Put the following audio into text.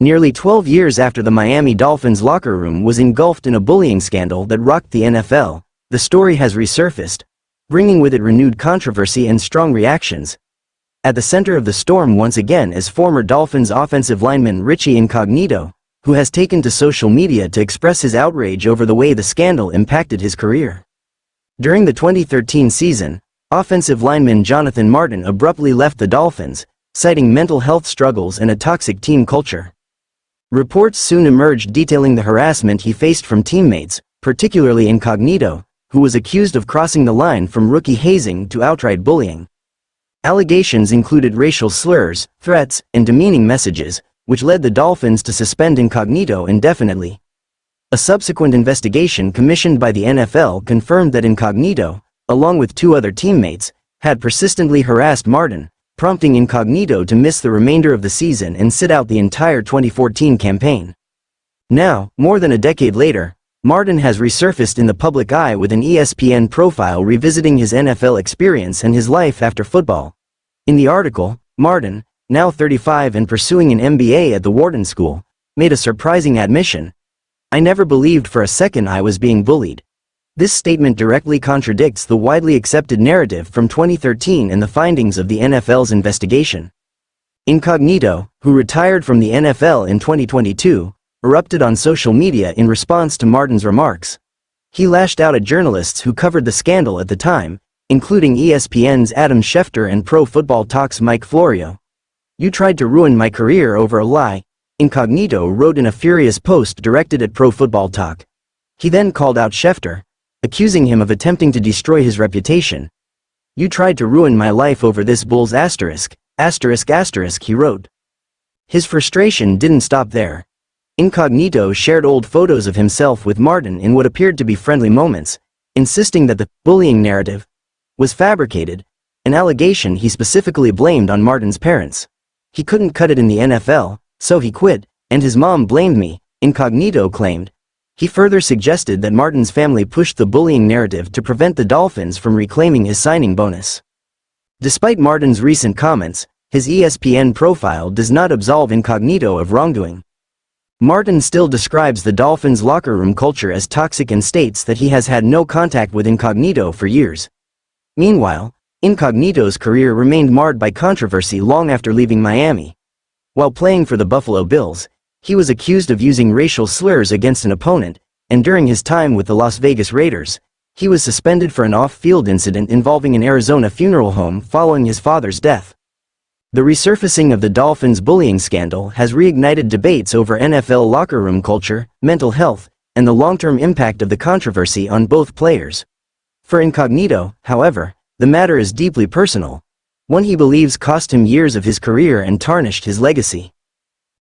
Nearly 12 years after the Miami Dolphins locker room was engulfed in a bullying scandal that rocked the NFL, the story has resurfaced, bringing with it renewed controversy and strong reactions. At the center of the storm once again is former Dolphins offensive lineman Richie Incognito, who has taken to social media to express his outrage over the way the scandal impacted his career. During the 2013 season, offensive lineman Jonathan Martin abruptly left the Dolphins, citing mental health struggles and a toxic team culture. Reports soon emerged detailing the harassment he faced from teammates, particularly Incognito, who was accused of crossing the line from rookie hazing to outright bullying. Allegations included racial slurs, threats, and demeaning messages, which led the Dolphins to suspend Incognito indefinitely. A subsequent investigation commissioned by the NFL confirmed that Incognito, along with 2 other teammates, had persistently harassed Martin, prompting Incognito to miss the remainder of the season and sit out the entire 2014 campaign. Now, more than a decade later, Martin has resurfaced in the public eye with an ESPN profile revisiting his NFL experience and his life after football. In the article, Martin, now 35 and pursuing an MBA at the Wharton School, made a surprising admission. "I never believed for a second I was being bullied." This statement directly contradicts the widely accepted narrative from 2013 and the findings of the NFL's investigation. Incognito, who retired from the NFL in 2022, erupted on social media in response to Martin's remarks. He lashed out at journalists who covered the scandal at the time, including ESPN's Adam Schefter and Pro Football Talk's Mike Florio. "You tried to ruin my career over a lie," Incognito wrote in a furious post directed at Pro Football Talk. He then called out Schefter, accusing him of attempting to destroy his reputation. "You tried to ruin my life over this bull's asterisk, he wrote. His frustration didn't stop there. Incognito shared old photos of himself with Martin in what appeared to be friendly moments, insisting that the bullying narrative was fabricated, an allegation he specifically blamed on Martin's parents. "He couldn't cut it in the NFL, so he quit, and his mom blamed me," Incognito claimed. He further suggested that Martin's family pushed the bullying narrative to prevent the Dolphins from reclaiming his signing bonus. Despite Martin's recent comments, his ESPN profile does not absolve Incognito of wrongdoing. Martin still describes the Dolphins' locker room culture as toxic and states that he has had no contact with Incognito for years. Meanwhile, Incognito's career remained marred by controversy long after leaving Miami. While playing for the Buffalo Bills, he was accused of using racial slurs against an opponent, and during his time with the Las Vegas Raiders, he was suspended for an off-field incident involving an Arizona funeral home following his father's death. The resurfacing of the Dolphins' bullying scandal has reignited debates over NFL locker room culture, mental health, and the long-term impact of the controversy on both players. For Incognito, however, the matter is deeply personal, one he believes cost him years of his career and tarnished his legacy.